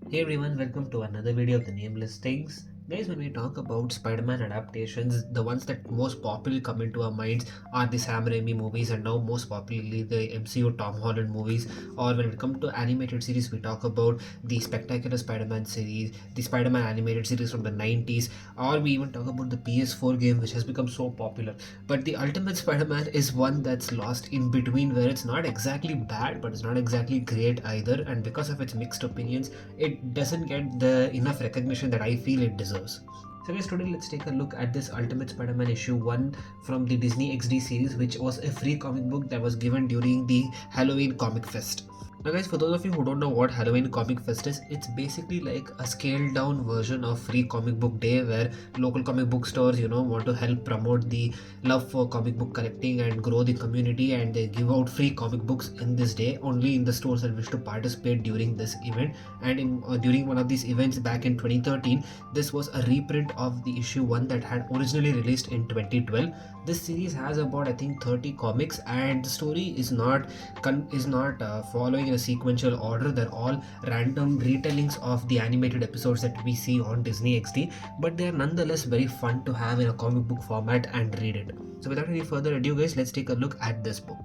Hey everyone, welcome to another video of the Nameless Things. Guys, when we talk about Spider-Man adaptations, the ones that most popularly come into our minds are the Sam Raimi movies and now most popularly the MCU Tom Holland movies. Or when it comes to animated series, we talk about the Spectacular Spider-Man series, the Spider-Man animated series from the 90s, or we even talk about the PS4 game which has become so popular. But the Ultimate Spider-Man is one that's lost in between where it's not exactly bad but it's not exactly great either, and because of its mixed opinions it doesn't get the enough recognition that I feel it deserves. So guys, today let's take a look at this Ultimate Spider-Man issue 1 from the Disney XD series, which was a free comic book that was given during the Halloween Comic Fest. Now guys, for those of you who don't know what Halloween Comic Fest is, it's basically like a scaled down version of Free Comic Book Day where local comic book stores, want to help promote the love for comic book collecting and grow the community, and they give out free comic books in this day only in the stores that wish to participate during this event. And during one of these events back in 2013, this was a reprint of the issue 1 that had originally released in 2012. This series has about I think 30 comics, and the story is not following in a sequential order. They're all random retellings of the animated episodes that we see on Disney XD, but they are nonetheless very fun to have in a comic book format and read it. So without any further ado guys, let's take a look at this book.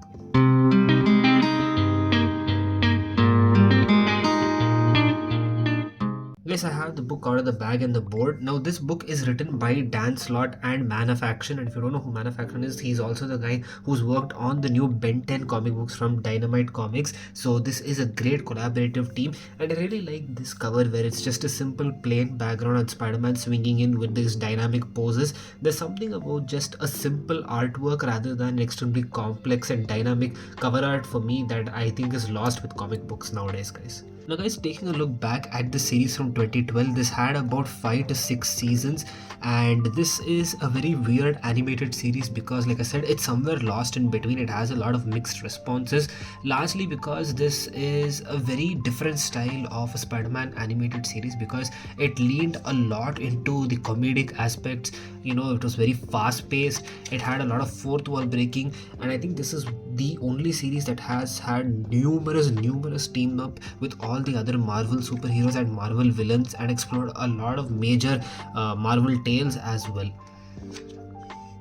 Yes, I have the book out of the bag and the board. Now, this book is written by Dan Slott and Man of Action. And if you don't know who Man of Action is, he's also the guy who's worked on the new Ben 10 comic books from Dynamite Comics. So, this is a great collaborative team. And I really like this cover where it's just a simple plain background and Spider Man swinging in with these dynamic poses. There's something about just a simple artwork rather than extremely complex and dynamic cover art for me that I think is lost with comic books nowadays, guys. Now guys, taking a look back at the series from 2012, this had about 5 to 6 seasons, and this is a very weird animated series because like I said, it's somewhere lost in between. It has a lot of mixed responses, largely because this is a very different style of a Spider-Man animated series because it leaned a lot into the comedic aspects. It was very fast paced, it had a lot of fourth wall breaking, and I think this is the only series that has had numerous team up with all the other Marvel superheroes and Marvel villains and explored a lot of major Marvel tales as well.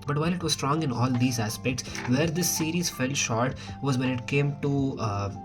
But while it was strong in all these aspects, where this series fell short was when it came to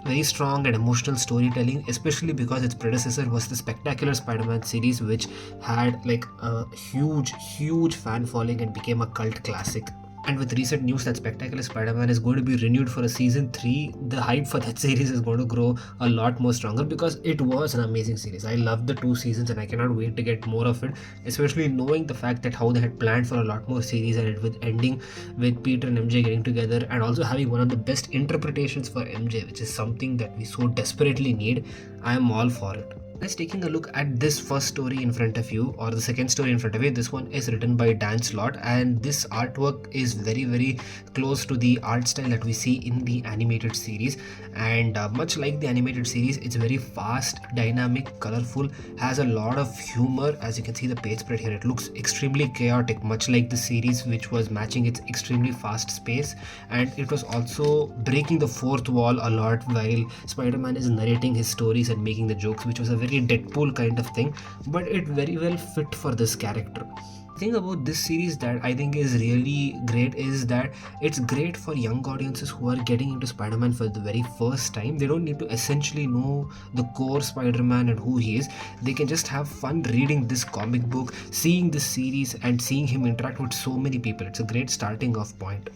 very strong and emotional storytelling, especially because its predecessor was the Spectacular Spider-Man series, which had like a huge fan following and became a cult classic. And with recent news that Spectacular Spider-Man is going to be renewed for a season 3, the hype for that series is going to grow a lot more stronger because it was an amazing series. I love the 2 seasons and I cannot wait to get more of it, especially knowing the fact that how they had planned for a lot more series and it with ending with Peter and MJ getting together and also having one of the best interpretations for MJ, which is something that we so desperately need. I am all for it. Let's taking a look at this first story in front of you, or the second story in front of you. This one is written by Dan Slott, and this artwork is very close to the art style that we see in the animated series. And much like the animated series, it's very fast, dynamic, colorful, has a lot of humor. As you can see the page spread here, it looks extremely chaotic, much like the series, which was matching its extremely fast pace. And it was also breaking the fourth wall a lot while Spider-Man is narrating his stories and making the jokes, which was a very Deadpool kind of thing, but it very well fit for this character. The thing about this series that I think is really great is that it's great for young audiences who are getting into Spider-Man for the very first time. They don't need to essentially know the core Spider-Man and who he is. They can just have fun reading this comic book, seeing this series, and seeing him interact with so many people. It's a great starting off point.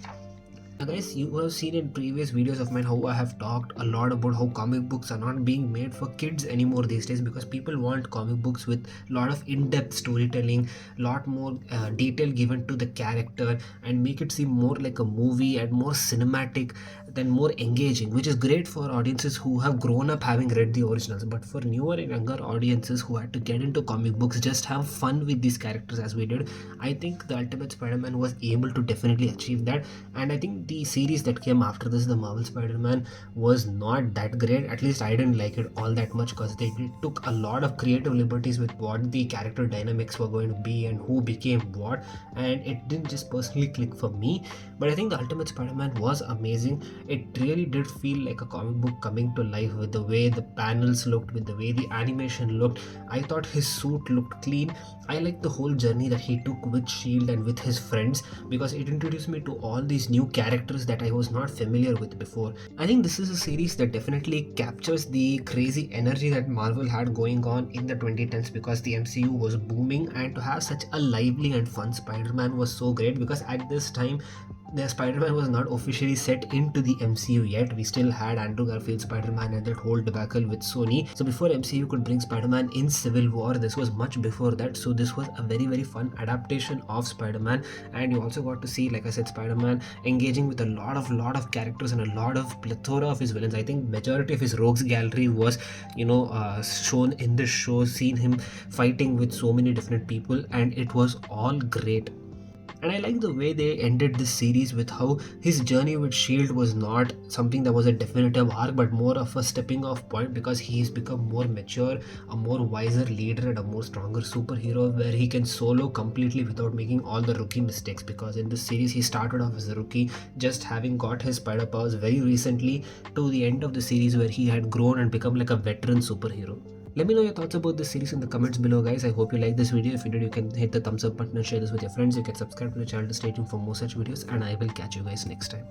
Now guys, you have seen in previous videos of mine how I have talked a lot about how comic books are not being made for kids anymore these days because people want comic books with a lot of in-depth storytelling, lot more detail given to the character, and make it seem more like a movie and more cinematic than more engaging, which is great for audiences who have grown up having read the originals. But for newer and younger audiences who had to get into comic books, just have fun with these characters as we did, I think the Ultimate Spider-Man was able to definitely achieve that. And I think the series that came after this, the Marvel Spider-Man, was not that great. At least I didn't like it all that much because they took a lot of creative liberties with what the character dynamics were going to be and who became what, and it didn't just personally click for me. But I think the Ultimate Spider-Man was amazing, it really did feel like a comic book coming to life with the way the panels looked, with the way the animation looked. I thought his suit looked clean. I liked the whole journey that he took with Shield and with his friends, because it introduced me to all these new characters that I was not familiar with before. I think this is a series that definitely captures the crazy energy that Marvel had going on in the 2010s, because the MCU was booming, and to have such a lively and fun Spider-Man was so great, because at this time the Spider-Man was not officially set into the MCU yet. We still had Andrew Garfield's Spider-Man and that whole debacle with Sony. So before MCU could bring Spider-Man in Civil War, this was much before that. So this was a very very fun adaptation of Spider-Man, and you also got to see, like I said, Spider-Man engaging with a lot of characters and a lot of plethora of his villains. I think majority of his rogues gallery was, shown in this show. Seen him fighting with so many different people, and it was all great. And I like the way they ended this series with how his journey with Shield was not something that was a definitive arc, but more of a stepping off point, because he's become more mature, a more wiser leader, and a more stronger superhero, where he can solo completely without making all the rookie mistakes. Because in this series, he started off as a rookie, just having got his spider powers very recently, to the end of the series where he had grown and become like a veteran superhero. Let me know your thoughts about this series in the comments below, guys. I hope you like this video. If you did, you can hit the thumbs up button and share this with your friends. You can subscribe to the channel to stay tuned for more such videos, and I will catch you guys next time.